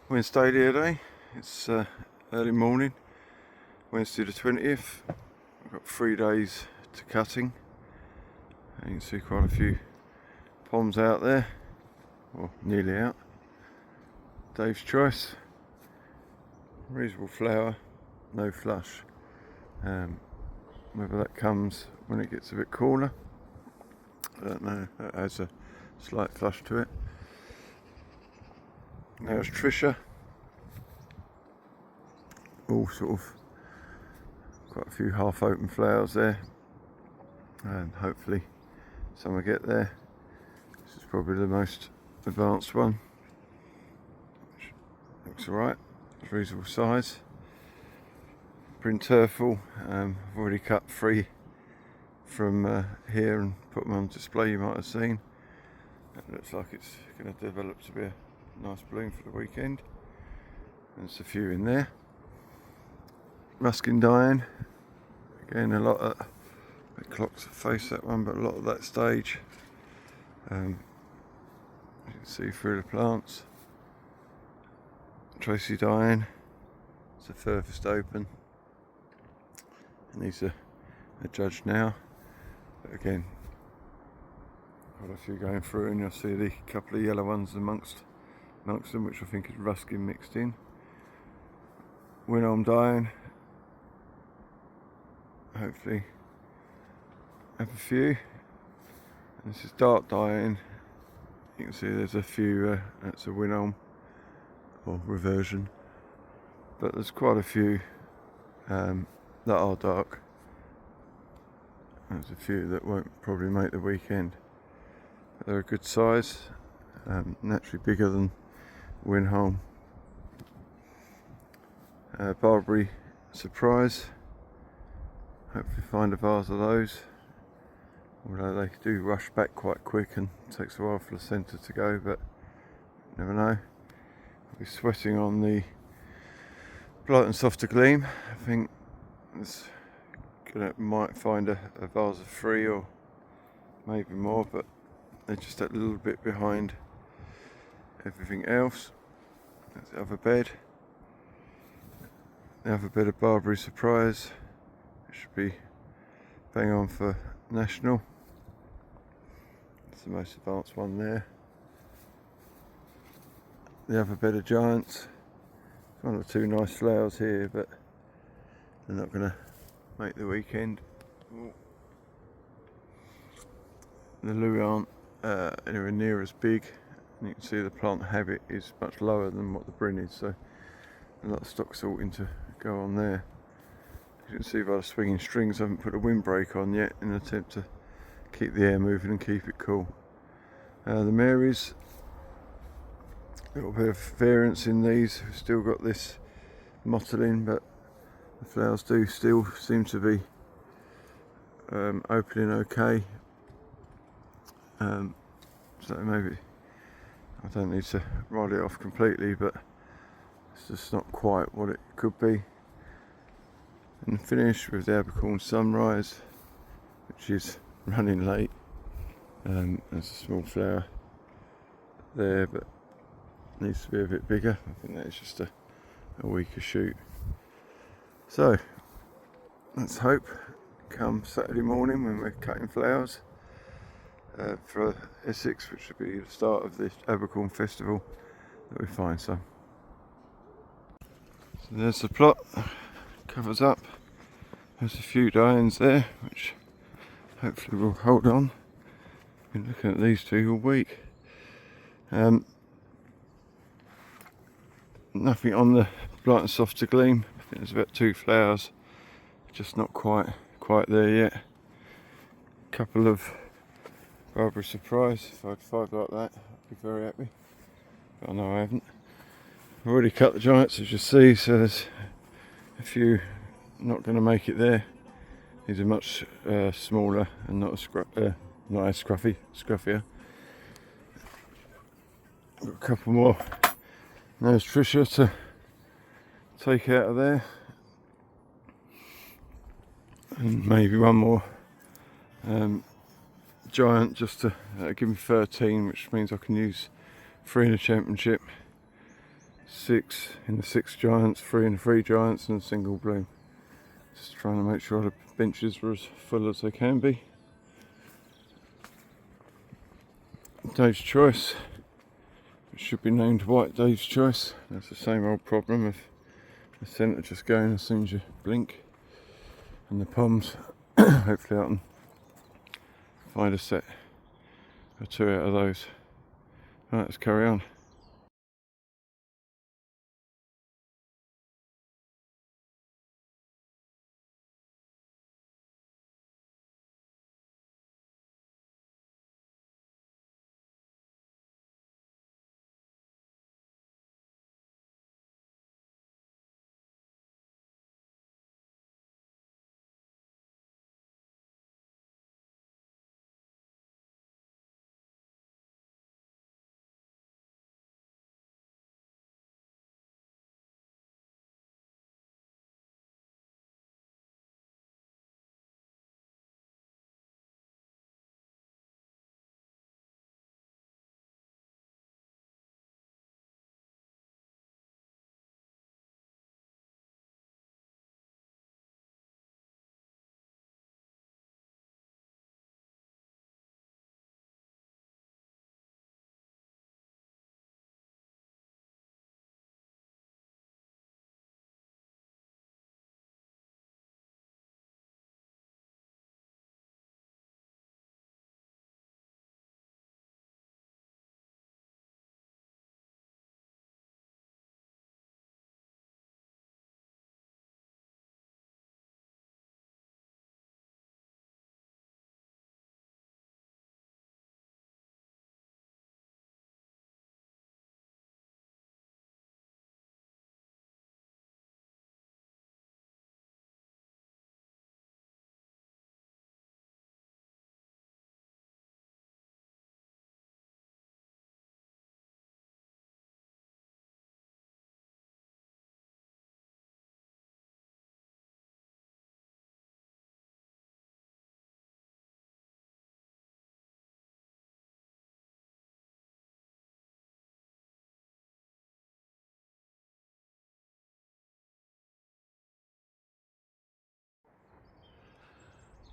Wednesday day. It's early morning, Wednesday the 20th. I've got 3 days to cutting. And you can see quite a few palms out there, or nearly out. Dave's choice. Reasonable flower, no flush. Whether that comes when it gets a bit cooler, I don't know. That has a slight flush to it. There's Trisha. All sort of quite a few half open flowers there, and hopefully some will get there. This is probably the most advanced one, which looks alright. It's reasonable size. Printerful. I've already cut 3 from here and put them on display. You might have seen. It looks like it's going to develop to be a nice bloom for the weekend. There's a few in there. Ruskin Diane, again a lot of it clocks the face, that one, but a lot of that stage. You can see through the plants. Tracy Diane, it's the furthest open, and these are judged now. But again, quite a few going through, and you'll see the couple of yellow ones amongst them, which I think is Ruskin mixed in. Winholm Diane. Hopefully have a few. And this is dark Diane. You can see there's a few, that's a Winholm or reversion, but there's quite a few that are dark. There's a few that won't probably make the weekend, but they're a good size, naturally bigger than Winholm. Barbary Surprise. Hopefully find a vase of those, although they do rush back quite quick and it takes a while for the centre to go, but you never know. I'll be sweating on the Blight and Softer Gleam. I think might find a vase of 3 or maybe more, but they're just a little bit behind everything else. That's the other bed. The other bed of Barbary Surprise. It should be bang on for national. It's the most advanced one there. The other bed of Giants. One or two nice flowers here, but they're not going to make the weekend. The Louis aren't anywhere near as big, and you can see the plant habit is much lower than what the Bryn is, so a lot of stock sorting to go on there. As you can see by the swinging strings, I haven't put a windbreak on yet in an attempt to keep the air moving and keep it cool. The Marys, a little bit of variance in these. We've still got this mottling, but the flowers do still seem to be opening okay. So maybe I don't need to write it off completely, but it's just not quite what it could be. And finish with the Abercorn Sunrise, which is running late. There's a small flower there, but needs to be a bit bigger. I think that is just a weaker shoot. So let's hope come Saturday morning when we're cutting flowers for Essex, which will be the start of the Abercorn Festival, that we find some. So there's the plot. Covers up. There's a few Dianes there, which hopefully will hold on. Been looking at these two all week. Nothing on the Blight and Softer Gleam. I think there's about 2 flowers, just not quite there yet. Couple of Barbary Surprise. If I had 5 like that, I'd be very happy. But I know I haven't. I've already cut the Giants, as you see, so there's a few not going to make it there. These are much smaller and not as scruffier. Got a couple more. There's Trisha to take out of there, and maybe one more Giant just to give me 13, which means I can use 3 in the championship. 6 in the 6 giants, 3 in the 3 giants, and a single bloom. Just trying to make sure the benches were as full as they can be. Dave's Choice. It should be named White Dave's Choice. That's the same old problem of the centre just going as soon as you blink. And the poms, hopefully I can find a set or 2 out of those. Right, let's carry on.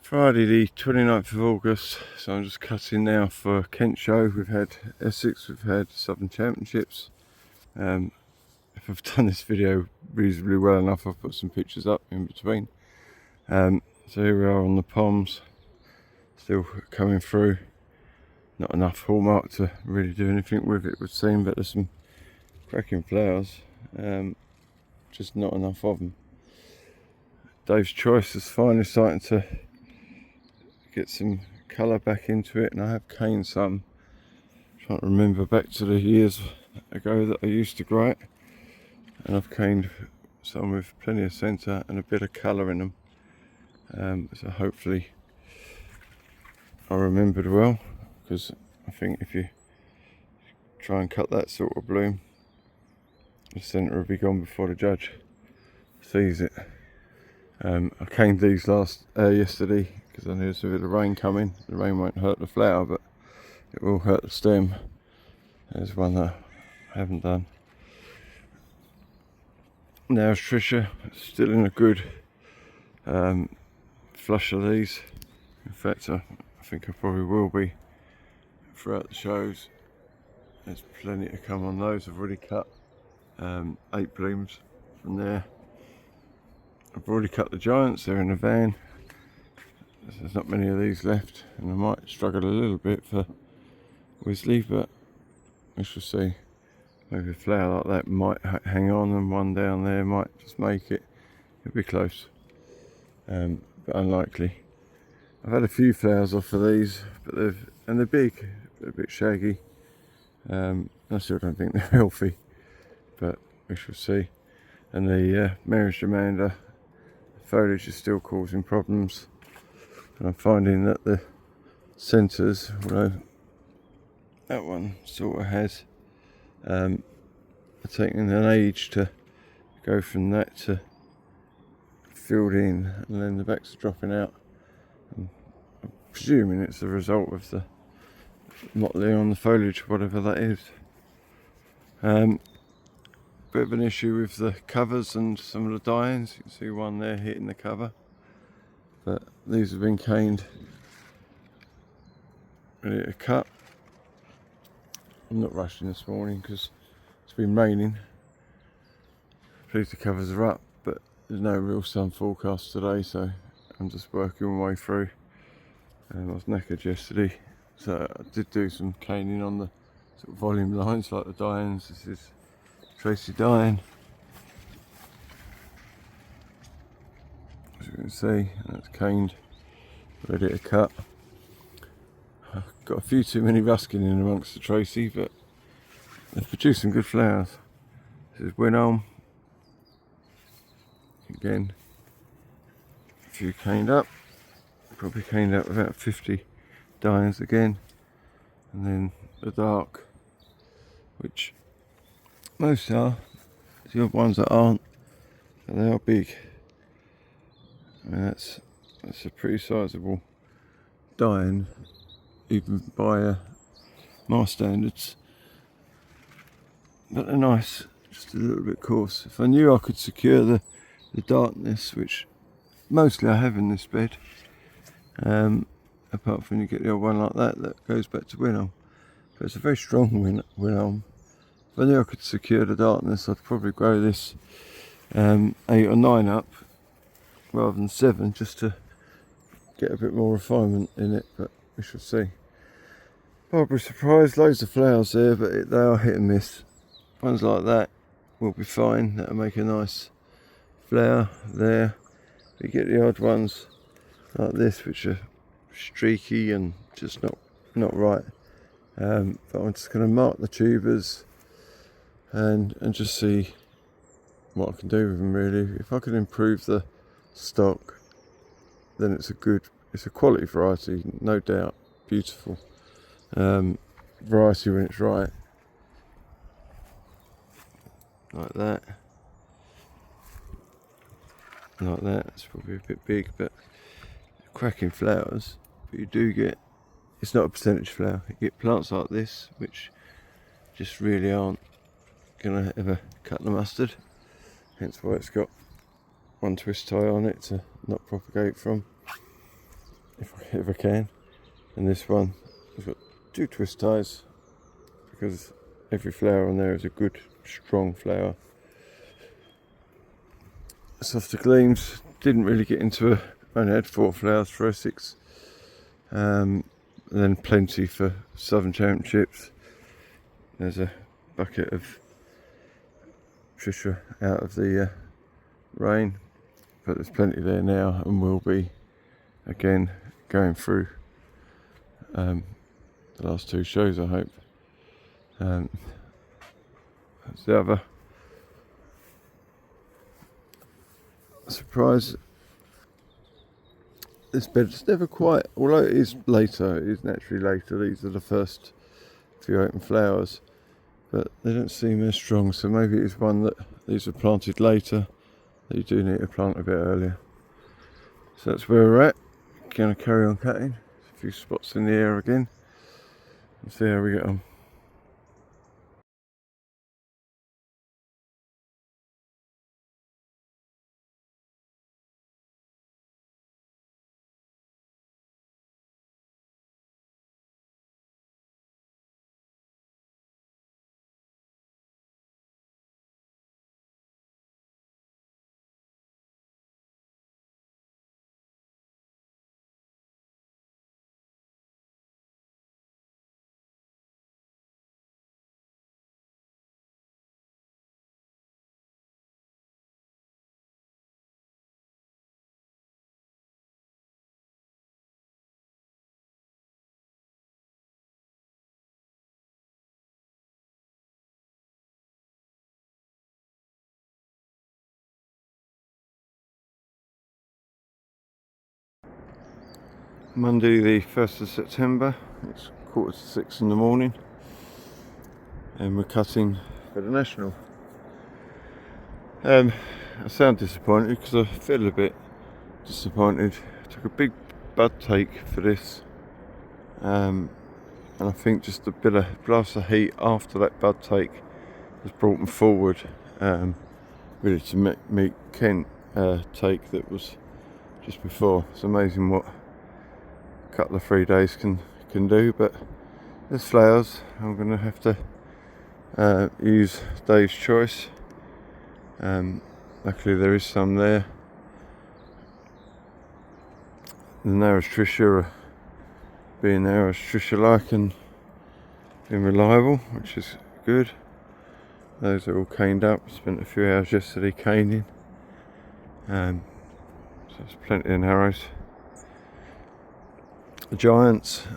Friday the 29th of August, so I'm just cutting now for Kent Show. We've had Essex, we've had Southern Championships. If I've done this video reasonably well enough, I've put some pictures up in between. So here we are on the poms, still coming through. Not enough hallmark to really do anything with, it would seem, but there's some cracking flowers, just not enough of them. Dave's Choice is finally starting to get some colour back into it, and I have caned some. Trying to remember back to the years ago that I used to grow it, and I've caned some with plenty of centre and a bit of colour in them. So hopefully I remembered well, because I think if you try and cut that sort of bloom, the centre will be gone before the judge sees it. I caned these yesterday because I knew there's a bit of rain coming. The rain won't hurt the flower, but it will hurt the stem. There's one that I haven't done. Now Trisha, still in a good flush of these. In fact, I think I probably will be throughout the shows. There's plenty to come on those. I've already cut 8 blooms from there. I've already cut the giants, they're in the van. There's not many of these left, and I might struggle a little bit for Wisley, but we shall see. Maybe a flower like that might hang on, and one down there might just make it. It'll be close, but unlikely. I've had a few flowers off of these, but they're big, they're a bit shaggy. I still don't think they're healthy, but we shall see. And the Mary's Germander foliage is still causing problems, and I'm finding that the centres, although that one sort of has, are taking an age to go from that to filled in, and then the backs are dropping out. I'm presuming it's the result of the mottling on the foliage, whatever that is. bit of an issue with the covers and some of the die-ins. You can see one there hitting the cover, but these have been caned, ready to cut. I'm not rushing this morning because it's been raining. Pleased the covers are up, but there's no real sun forecast today, so I'm just working my way through. I was knackered yesterday, so I did do some caning on the sort of volume lines like the die-ins. This is Tracy die-in, as you can see, that's caned, ready to cut. I've got a few too many Ruskin in amongst the Tracy, but they've produced some good flowers. This is Winelm. Again, a few caned up, probably caned up about 50 die-ins again, and then the dark, which most are, the odd ones that aren't, but they are big. I mean, that's a pretty sizable die-in, even by my standards, but they're nice, just a little bit coarse. If I knew I could secure the darkness, which mostly I have in this bed, apart from you get the odd one like that goes back to Winelm, but it's a very strong Winelm. If I knew I could secure the darkness, I'd probably grow this 8 or 9 up rather than 7, just to get a bit more refinement in it, but we shall see. Barbary Surprise, loads of flowers there, but they are hit and miss. Ones like that will be fine, that'll make a nice flower there. You get the odd ones like this which are streaky and just not right, but I'm just going to mark the tubers and just see what I can do with them really. If I can improve the stock, then it's a quality variety, no doubt, beautiful variety when it's right, like that. Like that, it's probably a bit big, but cracking flowers. But you do get, it's not a percentage flower, you get plants like this which just really aren't gonna ever cut the mustard, hence why it's got one twist tie on it to not propagate from, if I ever can. And this one has got 2 twist ties because every flower on there is a good strong flower. Softer Gleams didn't really get into only had 4 flowers for Essex, and then plenty for Southern Championships. There's a bucket of Trisha out of the rain, but there's plenty there now and will be again going through the last 2 shows, I hope. That's the other surprise. This bed's never quite, although it is later, it is naturally later, these are the first few open flowers, but they don't seem as strong, so maybe it's one that these are planted later, that you do need to plant a bit earlier. So that's where we're at. Going to carry on cutting, a few spots in the air again, and see how we get on. Monday the 1st of September, it's 5:45 in the morning, and we're cutting for the National. I sound disappointed because I feel a bit disappointed. I took a big bud take for this, and I think just a bit of blast of heat after that bud take has brought them forward, really to meet Kent take that was just before. It's amazing what a couple of 3 days can do. But there's flowers. I'm going to have to use Dave's choice. Luckily there is some there. The narrows Trisha are being narrows Trisha like and being reliable, which is good. Those are all caned up. Spent a few hours yesterday caning. So there's plenty of narrows. The giants,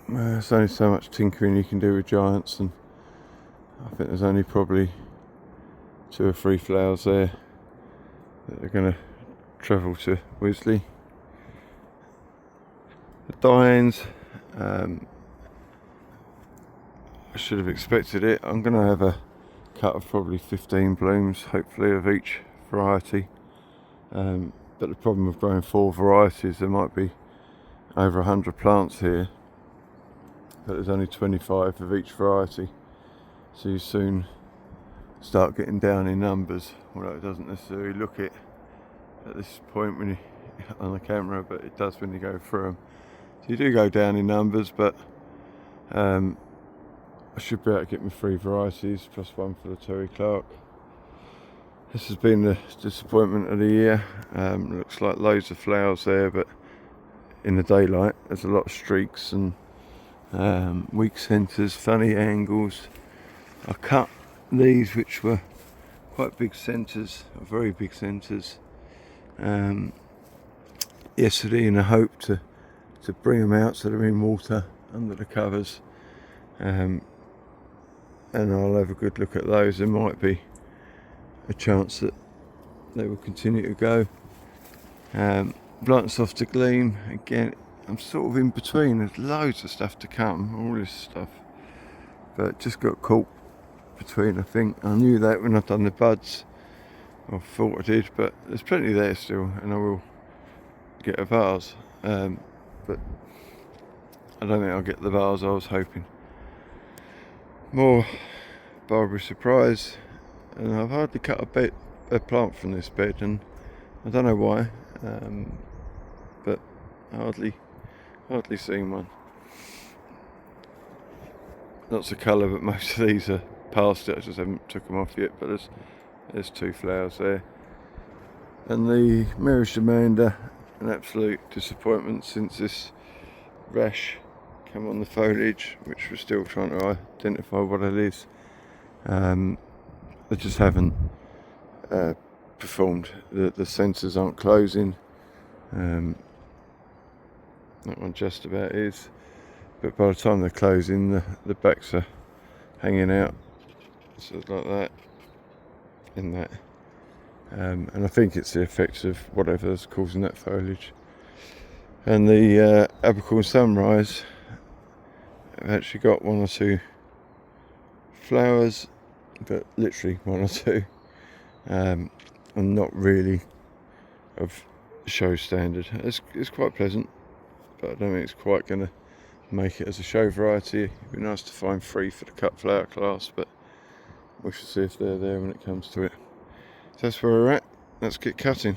there's only so much tinkering you can do with giants, and I think there's only probably 2 or 3 flowers there that are going to travel to Wisley. The Dianes, I should have expected it. I'm going to have a cut of probably 15 blooms, hopefully, of each variety. But the problem of growing 4 varieties, there might be over 100 plants here, but there's only 25 of each variety. So you soon start getting down in numbers, although it doesn't necessarily look it at this point when you on the camera, but it does when you go through them. So you do go down in numbers, but I should be able to get my 3 varieties plus 1 for the Terry Clark. This has been the disappointment of the year. Looks like loads of flowers there, but in the daylight there's a lot of streaks and weak centres, funny angles. I cut these, which were quite big centres, very big centres, yesterday in the hope to bring them out so they're in water under the covers, and I'll have a good look at those. There might be a chance that they will continue to go. Blight and Soft to Gleam, again, I'm sort of in between. There's loads of stuff to come, all this stuff, but just got caught between. I think I knew that when I'd done the buds, I thought I did, but there's plenty there still, and I will get a vase, but I don't think I'll get the vase I was hoping. More Barbary Surprise, and I've hardly cut a plant from this bed, and I don't know why, but hardly seen one. Lots of colour, but most of these are past it. I just haven't took them off yet, but there's 2 flowers there. And the Mirish Amanda, an absolute disappointment since this rash came on the foliage, which we're still trying to identify what it is. They just haven't performed. The sensors aren't closing. That one just about is, but by the time they're closing, the backs are hanging out, so like that, in that, and I think it's the effects of whatever's causing that foliage. And the Abercorn Sunrise, I've actually got 1 or 2 flowers, but literally 1 or 2, and not really of show standard. It's quite pleasant, but I don't think it's quite going to make it as a show variety. It'd be nice to find 3 for the cut flower class, but we shall see if they're there when it comes to it. So that's where we're at. Let's get cutting.